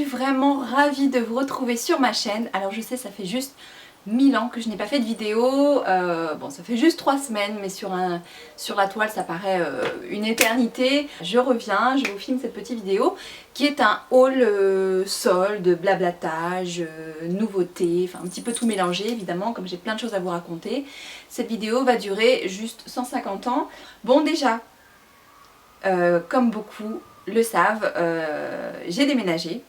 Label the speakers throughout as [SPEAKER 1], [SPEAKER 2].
[SPEAKER 1] vraiment ravie de vous retrouver sur ma chaîne. Alors je sais, ça fait juste 1000 ans que je n'ai pas fait de vidéo, bon ça fait juste 3 semaines mais sur la toile ça paraît une éternité. Je reviens, je vous filme cette petite vidéo qui est un haul solde, blablatage, nouveautés, enfin un petit peu tout mélangé évidemment comme j'ai plein de choses à vous raconter. Cette vidéo va durer juste 150 ans. Bon déjà, comme beaucoup le savent, j'ai déménagé.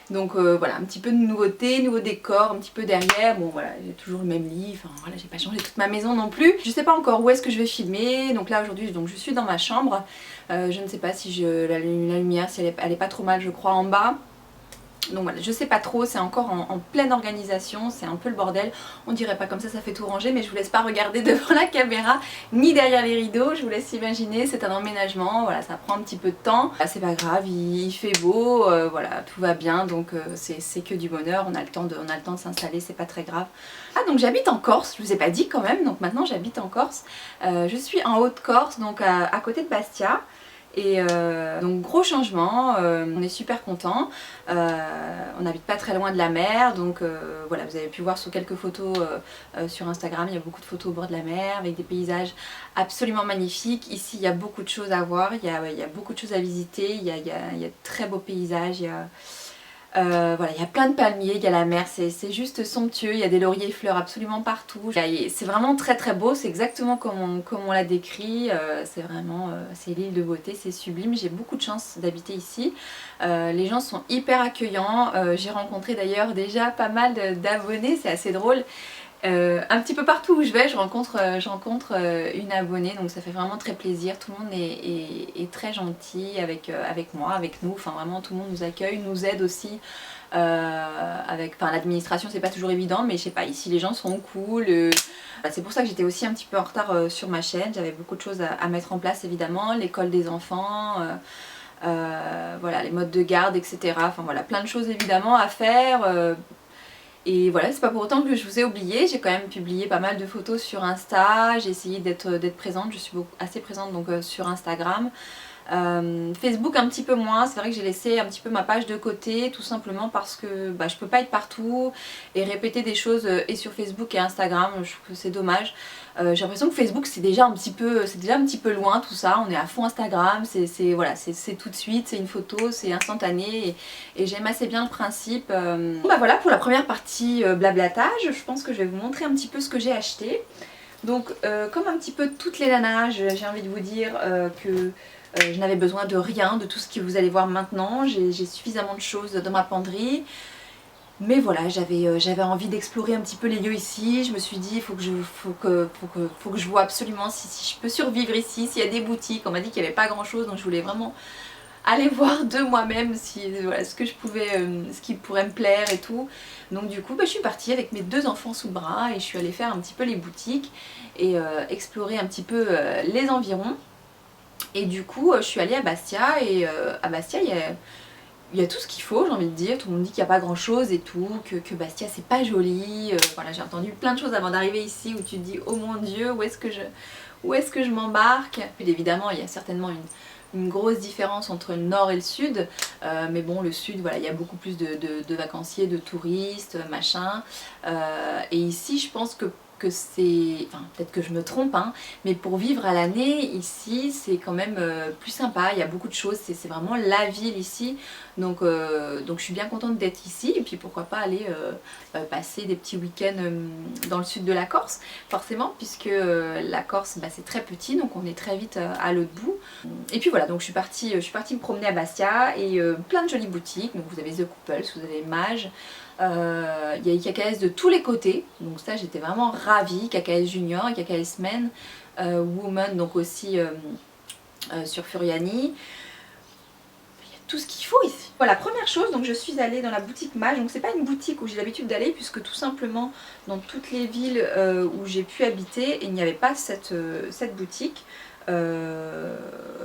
[SPEAKER 1] Donc voilà, un petit peu de nouveauté, nouveau décor, un petit peu derrière. Bon voilà, j'ai toujours le même lit, enfin voilà, j'ai pas changé toute ma maison non plus. Je sais pas encore où est-ce que je vais filmer. Donc là aujourd'hui, je suis dans ma chambre. Je ne sais pas si la lumière, si elle est pas trop mal, je crois, en bas. Donc voilà, je sais pas trop, c'est encore en pleine organisation, c'est un peu le bordel. On dirait pas comme ça fait tout ranger, mais je vous laisse pas regarder devant la caméra ni derrière les rideaux, je vous laisse imaginer, c'est un emménagement, voilà, ça prend un petit peu de temps. C'est pas grave, il fait beau, voilà, tout va bien, donc c'est que du bonheur, on a le temps de s'installer, c'est pas très grave. Ah donc j'habite en Corse, je vous ai pas dit quand même, donc maintenant j'habite en Corse. Je suis en Haute-Corse, donc à côté de Bastia. Et donc gros changement, on est super contents, on n'habite pas très loin de la mer, donc voilà, vous avez pu voir sur quelques photos sur Instagram, il y a beaucoup de photos au bord de la mer avec des paysages absolument magnifiques. Ici il y a beaucoup de choses à voir, il y a beaucoup de choses à visiter, il y a de très beaux paysages, voilà, il y a plein de palmiers, il y a la mer, c'est juste somptueux, il y a des lauriers et fleurs absolument partout. C'est vraiment très très beau, c'est exactement comme on l'a décrit, c'est vraiment, c'est l'île de beauté, c'est sublime. J'ai beaucoup de chance d'habiter ici, les gens sont hyper accueillants, j'ai rencontré d'ailleurs déjà pas mal d'abonnés, c'est assez drôle. Un petit peu partout où je vais, je rencontre une abonnée, donc ça fait vraiment très plaisir. Tout le monde est très gentil avec moi, avec nous, enfin vraiment tout le monde nous accueille, nous aide aussi. Enfin l'administration c'est pas toujours évident, mais je sais pas, ici les gens sont cool. C'est pour ça que j'étais aussi un petit peu en retard sur ma chaîne, j'avais beaucoup de choses à mettre en place évidemment, l'école des enfants. Voilà, les modes de garde, etc. Enfin voilà, plein de choses évidemment à faire. Et voilà, c'est pas pour autant que je vous ai oublié, j'ai quand même publié pas mal de photos sur Insta, j'ai essayé d'être présente, je suis assez présente donc sur Instagram. Facebook un petit peu moins, c'est vrai que j'ai laissé un petit peu ma page de côté tout simplement parce que je peux pas être partout et répéter des choses et sur Facebook et Instagram, je trouve que c'est dommage. J'ai l'impression que Facebook c'est déjà un petit peu loin tout ça, on est à fond Instagram, voilà, c'est tout de suite, c'est une photo, c'est instantané et j'aime assez bien le principe. Bon, voilà pour la première partie blablatage, je pense que je vais vous montrer un petit peu ce que j'ai acheté. Donc comme un petit peu toutes les nanas, j'ai envie de vous dire que je n'avais besoin de rien, de tout ce que vous allez voir maintenant, j'ai suffisamment de choses dans ma penderie. Mais voilà, j'avais envie d'explorer un petit peu les lieux ici, je me suis dit il faut que je vois absolument si je peux survivre ici, s'il y a des boutiques, on m'a dit qu'il n'y avait pas grand chose, donc je voulais vraiment aller voir de moi-même voilà, ce qui pourrait me plaire et tout. Donc du coup je suis partie avec mes 2 enfants sous le bras et je suis allée faire un petit peu les boutiques et explorer un petit peu les environs. Et du coup je suis allée à Bastia et à Bastia il y a tout ce qu'il faut, j'ai envie de dire. Tout le monde dit qu'il n'y a pas grand chose et tout, que Bastia c'est pas joli. Voilà, j'ai entendu plein de choses avant d'arriver ici où tu te dis oh mon dieu, où est-ce que je m'embarque. Puis évidemment il y a certainement une grosse différence entre le nord et le sud, mais bon le sud voilà, il y a beaucoup plus de vacanciers, de touristes, machin. Et ici je pense que c'est, enfin peut-être que je me trompe hein, mais pour vivre à l'année ici c'est quand même plus sympa, il y a beaucoup de choses, c'est vraiment la ville ici, donc je suis bien contente d'être ici et puis pourquoi pas aller passer des petits week-ends dans le sud de la Corse, forcément puisque la Corse c'est très petit, donc on est très vite à l'autre bout. Et puis voilà, donc je suis partie me promener à Bastia et plein de jolies boutiques, donc vous avez The Couples, vous avez Mage. Il y a KKS de tous les côtés, donc ça j'étais vraiment ravie, KKS Junior, KKS Men, Woman donc aussi sur Furiani. Il y a tout ce qu'il faut ici. Voilà, première chose, donc je suis allée dans la boutique Mage, donc c'est pas une boutique où j'ai l'habitude d'aller puisque tout simplement dans toutes les villes où j'ai pu habiter, il n'y avait pas cette boutique.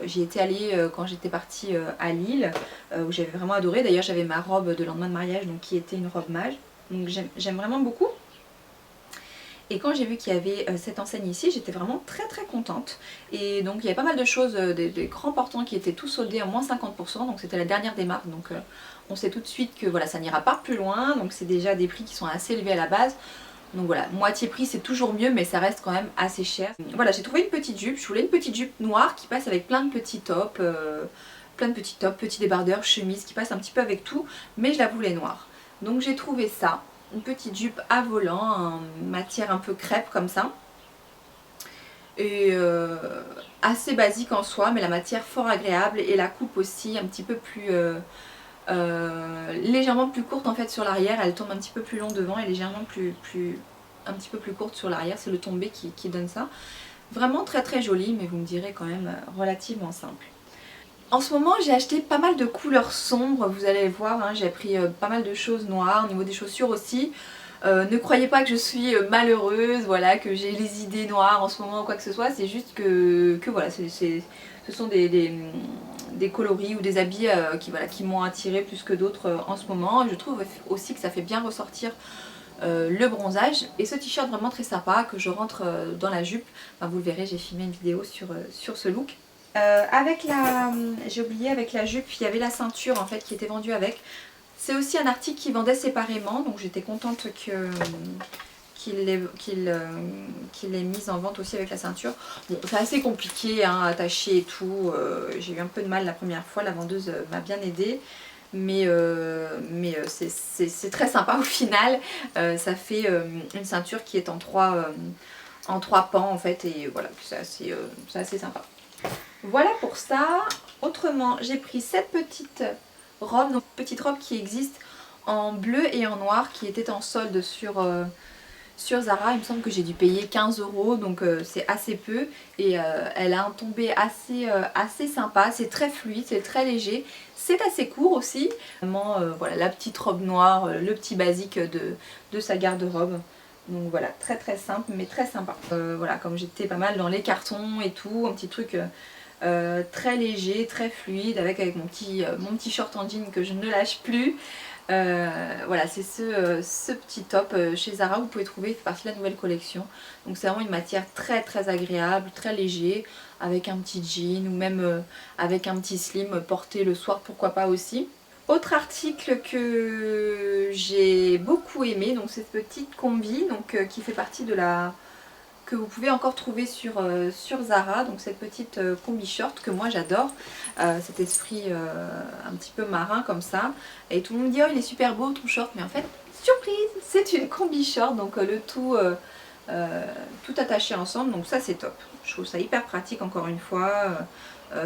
[SPEAKER 1] J'y étais allée quand j'étais partie à Lille où j'avais vraiment adoré, d'ailleurs j'avais ma robe de lendemain de mariage donc qui était une robe Mage, donc j'aime vraiment beaucoup. Et quand j'ai vu qu'il y avait cette enseigne ici, j'étais vraiment très contente. Et donc il y avait pas mal de choses, des grands portants qui étaient tous soldés à moins 50%, donc c'était la dernière des marques. Donc on sait tout de suite que voilà, ça n'ira pas plus loin, donc c'est déjà des prix qui sont assez élevés à la base. Donc voilà, moitié prix c'est toujours mieux, mais ça reste quand même assez cher. Voilà, j'ai trouvé une petite jupe, je voulais une petite jupe noire qui passe avec plein de petits tops, petits débardeurs, chemises qui passent un petit peu avec tout, mais je la voulais noire. Donc j'ai trouvé ça, une petite jupe à volant, en matière un peu crêpe comme ça. Et assez basique en soi, mais la matière fort agréable et la coupe aussi un petit peu plus... légèrement plus courte en fait sur l'arrière, elle tombe un petit peu plus long devant et légèrement un petit peu plus courte sur l'arrière, c'est le tombé qui donne ça. Vraiment très jolie, mais vous me direz quand même relativement simple. En ce moment j'ai acheté pas mal de couleurs sombres, vous allez voir, hein, j'ai pris pas mal de choses noires, au niveau des chaussures aussi. Ne croyez pas que je suis malheureuse, voilà, que j'ai les idées noires en ce moment ou quoi que ce soit, c'est juste que voilà, ce sont des coloris ou des habits qui m'ont attiré plus que d'autres en ce moment. Je trouve aussi que ça fait bien ressortir le bronzage. Et ce t-shirt vraiment très sympa que je rentre dans la jupe, enfin, vous le verrez, j'ai filmé une vidéo sur ce look. J'ai oublié, avec la jupe, il y avait la ceinture en fait qui était vendue avec. C'est aussi un article qui vendait séparément, donc j'étais contente qu'il l'ait mise en vente aussi avec la ceinture. Bon, c'est assez compliqué hein, à attacher et tout, j'ai eu un peu de mal la première fois, la vendeuse m'a bien aidée. Mais c'est très sympa au final, ça fait une ceinture qui est en trois pans en fait, et voilà, c'est assez sympa. Voilà pour ça. Autrement, j'ai pris cette petite robe, donc petite robe qui existe en bleu et en noir, qui était en solde sur Zara. Il me semble que j'ai dû payer 15 €, donc c'est assez peu. Et elle a un tombé assez sympa, c'est très fluide, c'est très léger. C'est assez court aussi. Vraiment, voilà, la petite robe noire, le petit basique de sa garde-robe. Donc voilà, très simple mais très sympa. Voilà, comme j'étais pas mal dans les cartons et tout, un petit truc très léger, très fluide, avec mon petit short en jean que je ne lâche plus. Voilà, c'est ce petit top chez Zara, vous pouvez trouver, il fait partie de la nouvelle collection. Donc c'est vraiment une matière très agréable, très léger, avec un petit jean ou même avec un petit slim porté le soir, pourquoi pas aussi. Autre article que j'ai beaucoup aimé, donc cette petite combi donc, qui fait partie de la... que vous pouvez encore trouver sur Zara, donc cette petite combi short que moi j'adore, cet esprit un petit peu marin comme ça, et tout le monde me dit oh il est super beau ton short, mais en fait surprise, c'est une combi short, donc le tout attaché ensemble, donc ça c'est top. Je trouve ça hyper pratique encore une fois,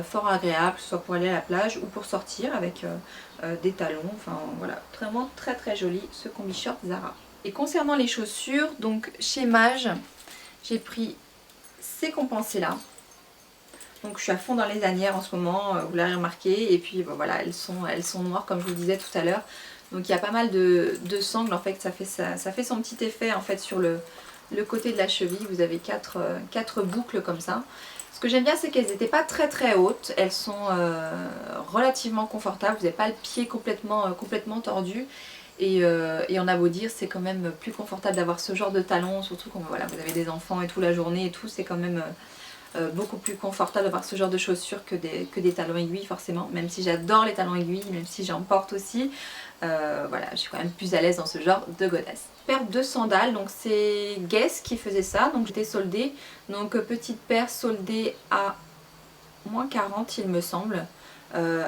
[SPEAKER 1] fort agréable, que ce soit pour aller à la plage ou pour sortir avec des talons, enfin voilà, vraiment très joli ce combi short Zara. Et concernant les chaussures, donc chez Mage, j'ai pris ces compensées là. Donc je suis à fond dans les lanières en ce moment, vous l'avez remarqué. Et puis bon, voilà, elles sont noires comme je vous le disais tout à l'heure. Donc il y a pas mal de sangles en fait, ça fait son petit effet en fait sur le côté de la cheville. Vous avez quatre boucles comme ça. Ce que j'aime bien, c'est qu'elles n'étaient pas très hautes. Elles sont relativement confortables. Vous n'avez pas le pied complètement tordu. Et on a beau dire, c'est quand même plus confortable d'avoir ce genre de talons, surtout quand voilà, vous avez des enfants et tout la journée et tout, c'est quand même beaucoup plus confortable d'avoir ce genre de chaussures que des talons aiguilles forcément, même si j'adore les talons aiguilles, même si j'en porte aussi, voilà, je suis quand même plus à l'aise dans ce genre de godasse. Paire de sandales, donc c'est Guess qui faisait ça, donc j'étais soldée, donc petite paire soldée à moins 40 il me semble.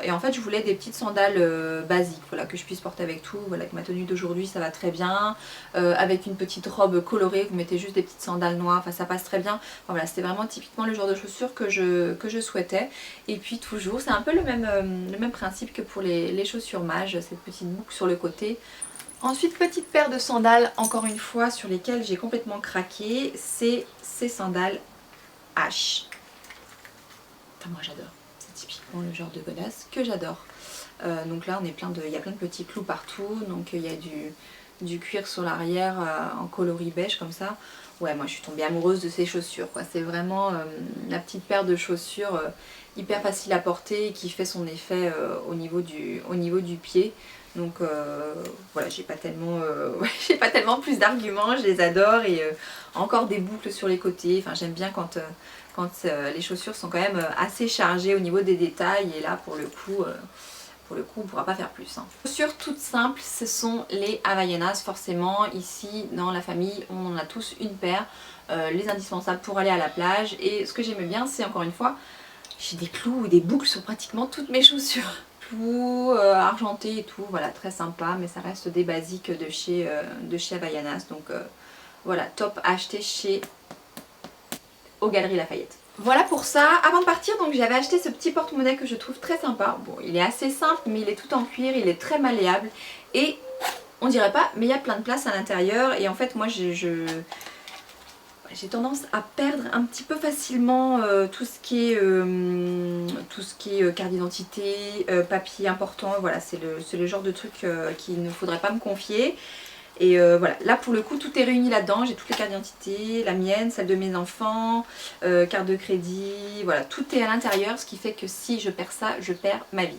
[SPEAKER 1] Et en fait je voulais des petites sandales basiques, voilà, que je puisse porter avec tout, voilà, avec ma tenue d'aujourd'hui ça va très bien, avec une petite robe colorée, vous mettez juste des petites sandales noires, enfin ça passe très bien. Enfin, voilà, c'était vraiment typiquement le genre de chaussures que je souhaitais. Et puis toujours, c'est un peu le même principe que pour les chaussures Mage, cette petite boucle sur le côté. Ensuite, petite paire de sandales, encore une fois, sur lesquelles j'ai complètement craqué, c'est ces sandales H. Enfin, moi j'adore. Typiquement le genre de godasse que j'adore. Donc là on est il y a plein de petits clous partout, donc il y a du cuir sur l'arrière en coloris beige comme ça. Ouais, moi je suis tombée amoureuse de ces chaussures quoi. C'est vraiment la petite paire de chaussures hyper facile à porter et qui fait son effet au niveau du pied. Donc voilà, j'ai pas tellement j'ai pas tellement plus d'arguments, je les adore. Et encore des boucles sur les côtés. Enfin, j'aime bien quand les chaussures sont quand même assez chargées au niveau des détails. Et là pour le coup on ne pourra pas faire plus. Hein. Chaussures toutes simples, ce sont les Havaianas. Forcément, ici dans la famille, on en a tous une paire. Les indispensables pour aller à la plage. Et ce que j'aime bien, c'est encore une fois, j'ai des clous ou des boucles sur pratiquement toutes mes chaussures. Clous, argentés et tout, voilà, très sympa. Mais ça reste des basiques de chez Havaianas. Donc voilà, top à acheter aux Galeries Lafayette. Voilà pour ça. Avant de partir, donc j'avais acheté ce petit porte-monnaie que je trouve très sympa. Bon, il est assez simple, mais il est tout en cuir, il est très malléable. Et on dirait pas, mais il y a plein de place à l'intérieur. Et en fait, moi, j'ai tendance à perdre un petit peu facilement tout ce qui est carte d'identité, papier important. Voilà, c'est le genre de truc qu'il ne faudrait pas me confier. Et voilà, là pour le coup tout est réuni là-dedans, j'ai toutes les cartes d'identité, la mienne, celle de mes enfants, carte de crédit, voilà, tout est à l'intérieur, ce qui fait que si je perds ça, je perds ma vie.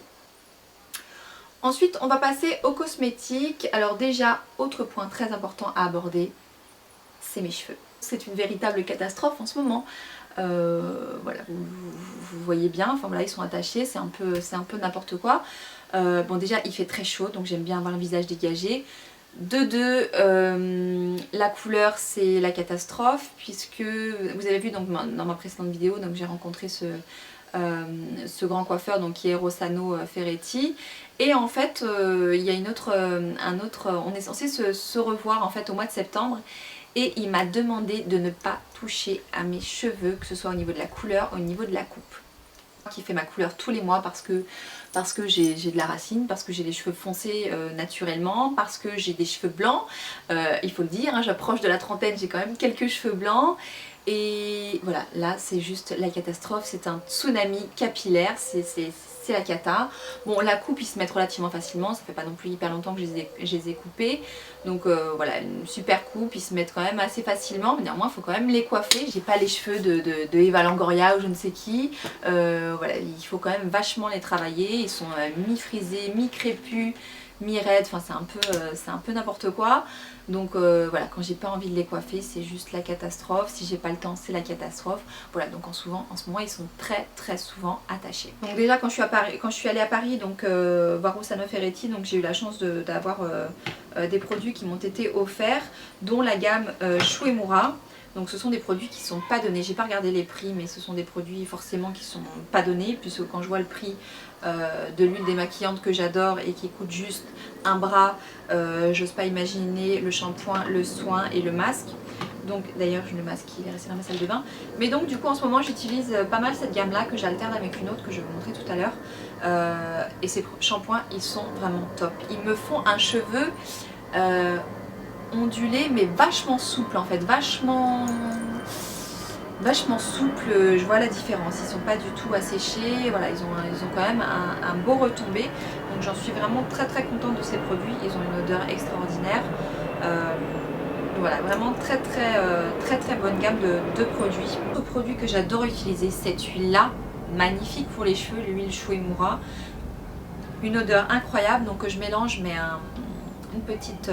[SPEAKER 1] Ensuite on va passer aux cosmétiques. Alors déjà, autre point très important à aborder, c'est mes cheveux. C'est une véritable catastrophe en ce moment. Voilà, vous voyez bien, enfin voilà, ils sont attachés, c'est un peu n'importe quoi. Bon déjà il fait très chaud, donc j'aime bien avoir le visage dégagé. De deux, la couleur c'est la catastrophe, puisque vous avez vu donc dans ma précédente vidéo, donc j'ai rencontré ce grand coiffeur donc qui est Rossano Ferretti, et en fait il y a on est censé se revoir en fait au mois de septembre, et il m'a demandé de ne pas toucher à mes cheveux, que ce soit au niveau de la couleur, au niveau de la coupe. Qui fait ma couleur tous les mois parce que j'ai de la racine, parce que j'ai les cheveux foncés naturellement, parce que j'ai des cheveux blancs, il faut le dire, hein, j'approche de la trentaine, j'ai quand même quelques cheveux blancs. Et voilà, là c'est juste la catastrophe, c'est un tsunami capillaire, c'est la cata. Bon, la coupe ils se mettent relativement facilement, ça fait pas non plus hyper longtemps que je les ai coupés. Donc voilà, une super coupe, ils se mettent quand même assez facilement, mais néanmoins il faut quand même les coiffer. J'ai pas les cheveux de Eva Longoria ou je ne sais qui, voilà, il faut quand même vachement les travailler. Ils sont mi-frisés, mi-crépus, mi-raides, enfin c'est un peu n'importe quoi. Donc voilà, quand j'ai pas envie de les coiffer, c'est juste la catastrophe. Si j'ai pas le temps, c'est la catastrophe. Voilà, donc en ce moment ils sont très souvent attachés. Donc déjà quand je suis allée à Paris donc voir Rossano Ferretti, donc j'ai eu la chance d'avoir des produits qui m'ont été offerts, dont la gamme Shuemura. Donc ce sont des produits qui ne sont pas donnés, j'ai pas regardé les prix, mais ce sont des produits forcément qui sont pas donnés, puisque quand je vois le prix de l'huile démaquillante que j'adore et qui coûte juste un bras, j'ose pas imaginer le shampoing, le soin et le masque. Donc d'ailleurs le masque il est resté dans ma salle de bain. Mais donc du coup en ce moment j'utilise pas mal cette gamme là que j'alterne avec une autre que je vais vous montrer tout à l'heure. Et ces shampoings ils sont vraiment top. Ils me font un cheveu ondulé mais vachement souple en fait, vachement souple, je vois la différence, ils sont pas du tout asséchés, voilà, ils ont quand même un beau retombé, donc j'en suis vraiment très contente de ces produits, ils ont une odeur extraordinaire, voilà, vraiment très bonne gamme de produits. Autre produit que j'adore utiliser, cette huile là, magnifique pour les cheveux, l'huile Shuemura, une odeur incroyable, donc je mélange mais une petite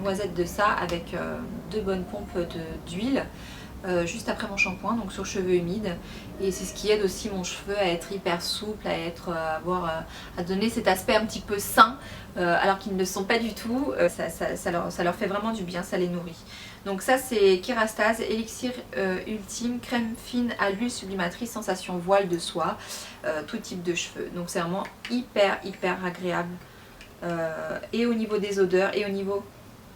[SPEAKER 1] noisette de ça avec 2 bonnes pompes d'huile juste après mon shampoing, donc sur cheveux humides, et c'est ce qui aide aussi mon cheveu à être hyper souple, à donner cet aspect un petit peu sain alors qu'ils ne le sont pas du tout. Ça leur fait vraiment du bien, ça les nourrit. Donc ça c'est Kerastase, élixir ultime, crème fine à l'huile sublimatrice, sensation voile de soie, tout type de cheveux, donc c'est vraiment hyper agréable. Et au niveau des odeurs, et au niveau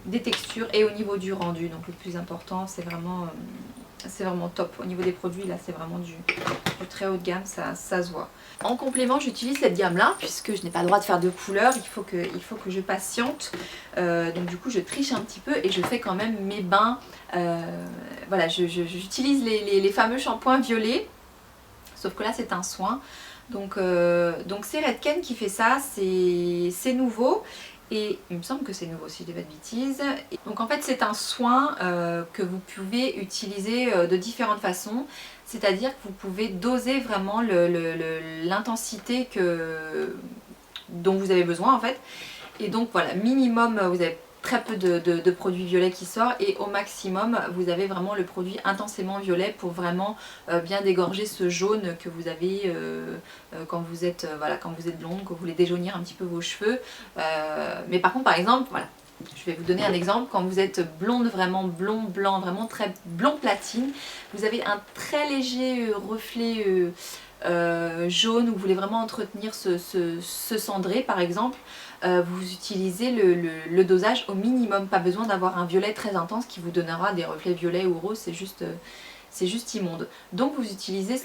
[SPEAKER 1] des textures, et au niveau du rendu. Donc le plus important c'est vraiment top. Au niveau des produits là c'est vraiment du très haut de gamme, ça se voit. En complément j'utilise cette gamme là puisque je n'ai pas le droit de faire de couleurs, il faut que je patiente, donc du coup je triche un petit peu et je fais quand même mes bains, voilà, j'utilise les fameux shampoings violets, sauf que là c'est un soin. Donc c'est Redken qui fait ça, c'est nouveau. Et il me semble que c'est nouveau si je dis pas de bêtises. Donc en fait c'est un soin que vous pouvez utiliser de différentes façons. C'est-à-dire que vous pouvez doser vraiment l'intensité dont vous avez besoin en fait. Et donc voilà, minimum vous avez très peu de produits violets qui sort et au maximum vous avez vraiment le produit intensément violet pour vraiment bien dégorger ce jaune que vous avez quand vous êtes blonde, que vous voulez déjaunir un petit peu vos cheveux. Mais par contre par exemple, voilà, je vais vous donner un exemple, quand vous êtes blonde, vraiment blond, blanc, vraiment très blond platine, vous avez un très léger reflet jaune où vous voulez vraiment entretenir ce cendré par exemple, vous utilisez le dosage au minimum, pas besoin d'avoir un violet très intense qui vous donnera des reflets violets ou roses, c'est juste immonde. Donc vous utilisez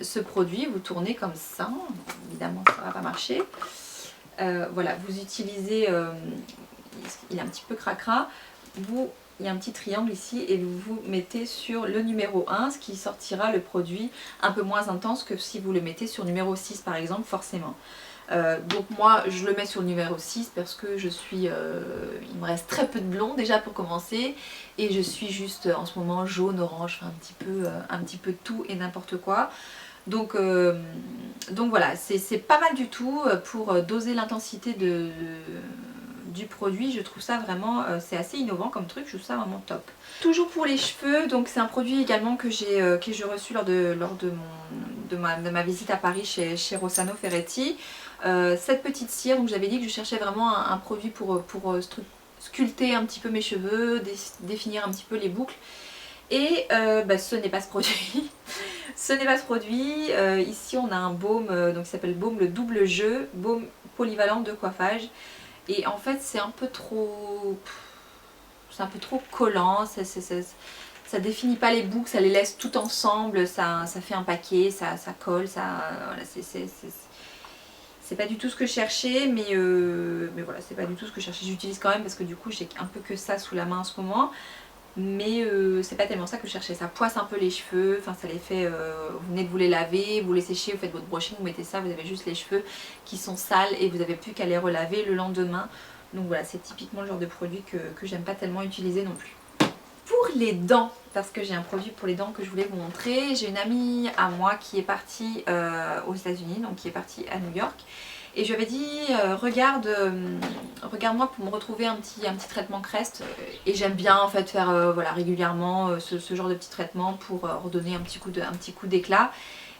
[SPEAKER 1] ce produit, vous tournez comme ça, évidemment ça va pas marcher. Voilà, vous utilisez, il est un petit peu cracra, il y a un petit triangle ici et vous mettez sur le numéro 1, ce qui sortira le produit un peu moins intense que si vous le mettez sur numéro 6 par exemple, forcément. Donc moi je le mets sur le numéro 6 parce que il me reste très peu de blond déjà pour commencer et je suis juste en ce moment jaune, orange, enfin, un petit peu tout et n'importe quoi. Donc voilà, c'est pas mal du tout pour doser l'intensité du produit. Je trouve ça vraiment, c'est assez innovant comme truc, je trouve ça vraiment top. Toujours pour les cheveux, donc c'est un produit également que j'ai reçu lors de ma visite à Paris chez Rossano Ferretti. Cette petite cire, donc j'avais dit que je cherchais vraiment un produit pour sculpter un petit peu mes cheveux, définir un petit peu les boucles. Et ce n'est pas ce produit. Ce n'est pas ce produit. Ici on a un baume donc qui s'appelle Baume le double jeu, baume polyvalent de coiffage. Et en fait c'est un peu trop collant, ça définit pas les boucles, ça les laisse tout ensemble, ça fait un paquet, ça colle, voilà, c'est pas du tout ce que je cherchais, mais voilà, c'est pas du tout ce que je cherchais. J'utilise quand même parce que du coup j'ai un peu que ça sous la main en ce moment. Mais c'est pas tellement ça que je cherchais, ça poisse un peu les cheveux, enfin ça les fait, vous venez de vous les laver, vous les séchez, vous faites votre brushing, vous mettez ça, vous avez juste les cheveux qui sont sales et vous n'avez plus qu'à les relaver le lendemain. Donc voilà, c'est typiquement le genre de produit que j'aime pas tellement utiliser non plus. Pour les dents, parce que j'ai un produit pour les dents que je voulais vous montrer, j'ai une amie à moi qui est partie aux États-Unis, donc qui est partie à New York. Et je lui avais dit, regarde-moi pour me retrouver un petit traitement crest. Et j'aime bien en fait faire voilà, régulièrement ce genre de petit traitement pour redonner un petit coup d'éclat.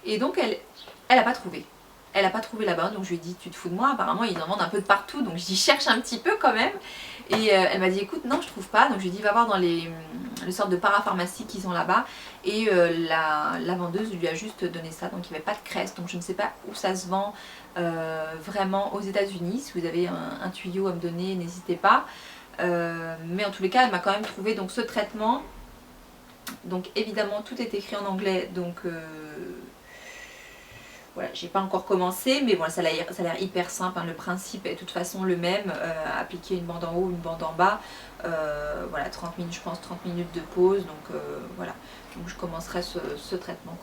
[SPEAKER 1] Et donc elle a pas trouvé. Elle n'a pas trouvé là-bas, donc je lui ai dit tu te fous de moi, apparemment ils en vendent un peu de partout, donc j'y cherche un petit peu quand même. Et elle m'a dit écoute non je trouve pas, donc je lui ai dit va voir dans les sortes de parapharmacies qu'ils ont là-bas. Et la vendeuse lui a juste donné ça, donc il n'y avait pas de crest, donc je ne sais pas où ça se vend vraiment aux États-Unis. Si vous avez un tuyau à me donner, n'hésitez pas. Mais en tous les cas elle m'a quand même trouvé donc, ce traitement. Donc évidemment tout est écrit en anglais, donc voilà, j'ai pas encore commencé, mais bon, ça a l'air hyper simple, hein. Le principe est de toute façon le même, appliquer une bande en haut, une bande en bas, voilà, 30 minutes, je pense 30 minutes de pause, donc voilà, donc je commencerai ce traitement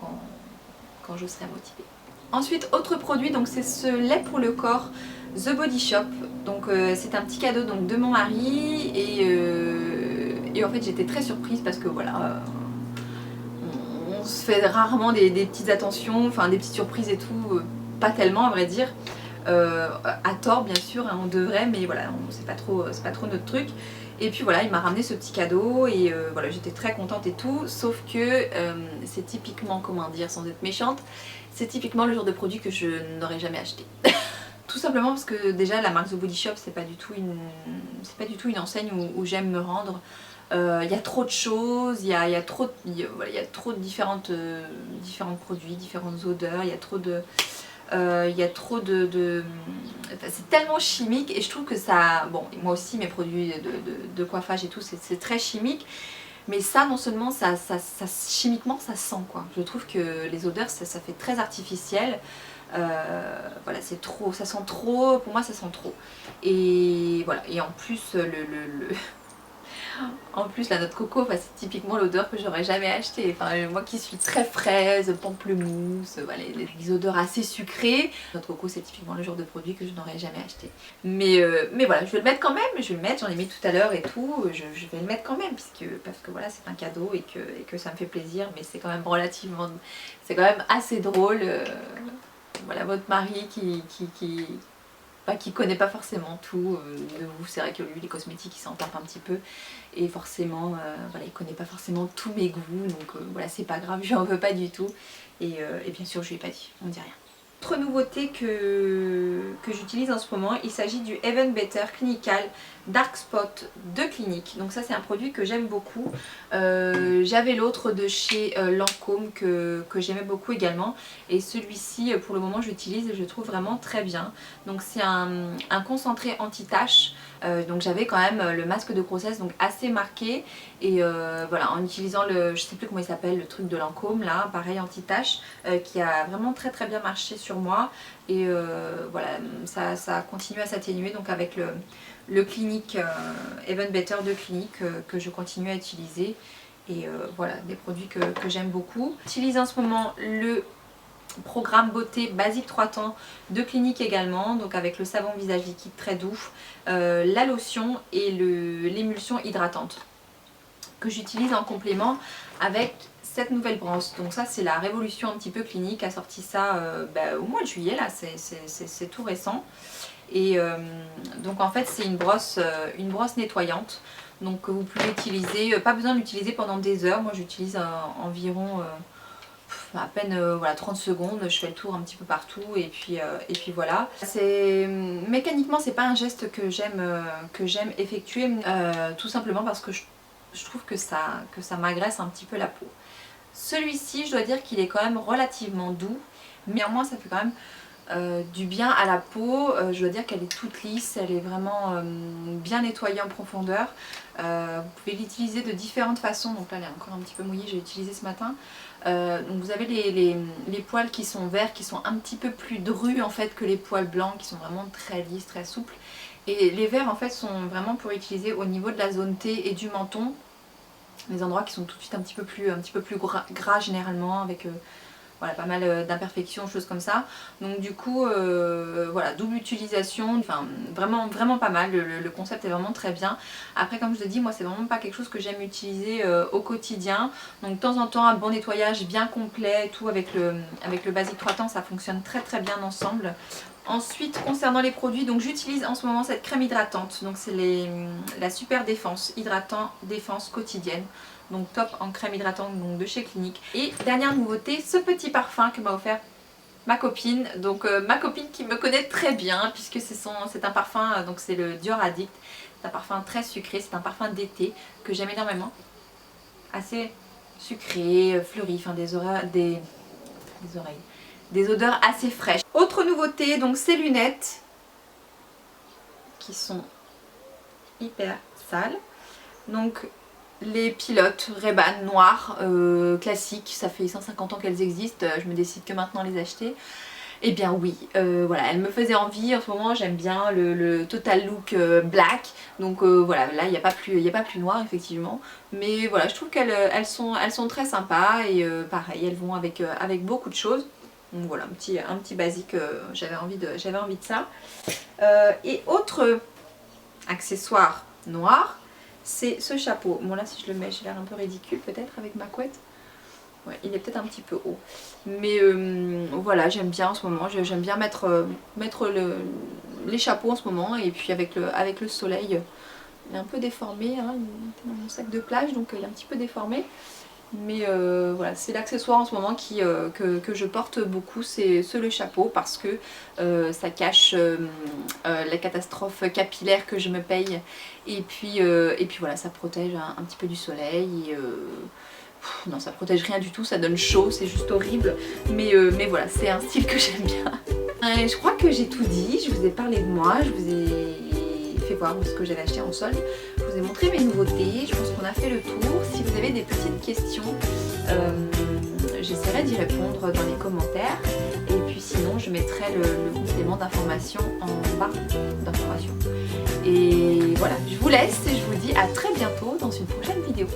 [SPEAKER 1] quand je serai motivée. Ensuite, autre produit, donc c'est ce lait pour le corps The Body Shop, donc c'est un petit cadeau donc, de mon mari, et en fait j'étais très surprise parce que voilà, on se fait rarement des petites attentions, enfin des petites surprises et tout, pas tellement à vrai dire, à tort bien sûr, hein, on devrait, mais voilà, c'est pas trop notre truc. Et puis voilà, il m'a ramené ce petit cadeau et voilà, j'étais très contente et tout, sauf que c'est typiquement, comment dire, sans être méchante, c'est typiquement le genre de produit que je n'aurais jamais acheté. Tout simplement parce que déjà la marque The Body Shop c'est pas du tout une enseigne où j'aime me rendre. Il y a trop de choses, il y a trop de différents produits, différentes odeurs, il y a trop de... c'est tellement chimique et je trouve que ça... Bon, moi aussi mes produits de coiffage et tout c'est très chimique. Mais ça non seulement chimiquement ça sent quoi. Je trouve que les odeurs ça fait très artificiel. Voilà, c'est trop, ça sent trop, pour moi ça sent trop. Et voilà, et en plus En plus la noix de coco, enfin, c'est typiquement l'odeur que j'aurais jamais acheté. Enfin, moi qui suis très fraise, pamplemousse, voilà, les odeurs assez sucrées. La noix de coco, c'est typiquement le genre de produit que je n'aurais jamais acheté. Mais voilà, je vais le mettre quand même, je vais le mettre, j'en ai mis tout à l'heure et tout. Je vais le mettre quand même parce que voilà, c'est un cadeau et que ça me fait plaisir. Mais c'est quand même relativement, c'est quand même assez drôle. Voilà, votre mari qui connaît pas forcément tout de vous, c'est vrai que lui les cosmétiques il s'en tape un petit peu et forcément voilà, il connaît pas forcément tous mes goûts, donc voilà, c'est pas grave, je lui en veux pas du tout et bien sûr je lui ai pas dit, on dit rien. Autre nouveauté que j'utilise en ce moment, il s'agit du Even Better Clinical Dark Spot de Clinique. Donc ça c'est un produit que j'aime beaucoup. J'avais l'autre de chez Lancôme que j'aimais beaucoup également. Et celui-ci pour le moment j'utilise et je le trouve vraiment très bien. Donc c'est un concentré anti-tache. Donc j'avais quand même le masque de grossesse donc assez marqué. Et voilà, en utilisant le, je sais plus comment il s'appelle, le truc de Lancôme là, pareil anti-tache, qui a vraiment très bien marché sur moi. Et voilà, ça continue à s'atténuer donc avec le Clinique Even Better de Clinique que je continue à utiliser. Et voilà, des produits que j'aime beaucoup. J'utilise en ce moment le programme beauté basique 3 temps de Clinique également, donc avec le savon visage liquide très doux, la lotion et l'émulsion hydratante que j'utilise en complément avec cette nouvelle brosse. Donc ça c'est la révolution un petit peu Clinique, a sorti ça au mois de juillet là, c'est tout récent. Et donc en fait c'est une brosse nettoyante, donc vous pouvez utiliser, pas besoin de l'utiliser pendant des heures. Moi j'utilise environ à peine voilà, 30 secondes, je fais le tour un petit peu partout et puis voilà. Mécaniquement c'est pas un geste que j'aime effectuer, tout simplement parce que je trouve que ça m'agresse un petit peu la peau. Celui-ci je dois dire qu'il est quand même relativement doux, mais néanmoins ça fait quand même du bien à la peau. Je dois dire qu'elle est toute lisse, elle est vraiment bien nettoyée en profondeur. Vous pouvez l'utiliser de différentes façons, donc là elle est encore un petit peu mouillée, j'ai utilisé ce matin. Donc vous avez les poils qui sont verts, qui sont un petit peu plus drus en fait que les poils blancs, qui sont vraiment très lisses, très souples. Et les verts en fait sont vraiment pour utiliser au niveau de la zone T et du menton, les endroits qui sont tout de suite un petit peu plus gras généralement, avec voilà, pas mal d'imperfections, choses comme ça. Donc du coup, voilà, double utilisation, enfin vraiment pas mal, le concept est vraiment très bien. Après comme je l'ai dit, moi c'est vraiment pas quelque chose que j'aime utiliser au quotidien. Donc de temps en temps un bon nettoyage bien complet, tout avec le basique 3 temps, ça fonctionne très bien ensemble. Ensuite concernant les produits, donc j'utilise en ce moment cette crème hydratante, donc c'est la Super Défense, hydratant défense quotidienne. Donc top en crème hydratante donc de chez Clinique. Et dernière nouveauté, ce petit parfum que m'a offert ma copine. Donc ma copine qui me connaît très bien puisque c'est un parfum, donc c'est le Dior Addict. C'est un parfum très sucré, c'est un parfum d'été que j'aime énormément. Assez sucré, fleuri, enfin des odeurs assez fraîches. Autre nouveauté, donc ces lunettes qui sont hyper sales. Donc les pilotes Ray-Ban noires classiques, ça fait 150 ans qu'elles existent, je me décide que maintenant à les acheter. Eh bien oui, voilà, elles me faisaient envie. En ce moment j'aime bien le total look black. Donc voilà, là il n'y a pas plus noir effectivement. Mais voilà, je trouve qu'elles sont très sympas et pareil, elles vont avec beaucoup de choses. Donc voilà, un petit basique, j'avais envie de ça. Et autre accessoire noir, c'est ce chapeau. Bon là si je le mets j'ai l'air un peu ridicule peut-être avec ma couette. Ouais, il est peut-être un petit peu haut. Mais voilà, j'aime bien en ce moment. J'aime bien mettre les chapeaux en ce moment. Et puis avec le soleil, il est un peu déformé. Hein, il est dans mon sac de plage donc il est un petit peu déformé. Mais voilà, c'est l'accessoire en ce moment que je porte beaucoup, c'est le chapeau, parce que ça cache la catastrophe capillaire que je me paye. Et puis voilà, ça protège un petit peu du soleil. Non, ça protège rien du tout, ça donne chaud, c'est juste horrible. Mais voilà, c'est un style que j'aime bien. Je crois que j'ai tout dit, je vous ai parlé de moi, je vous ai fait voir ce que j'avais acheté en solde. Je vous ai montré mes nouveautés, je pense qu'on a fait le tour. Si vous avez des petites questions, j'essaierai d'y répondre dans les commentaires. Et puis sinon, je mettrai le complément d'information en barre d'information. Et voilà, je vous laisse et je vous dis dis à très bientôt dans une prochaine vidéo.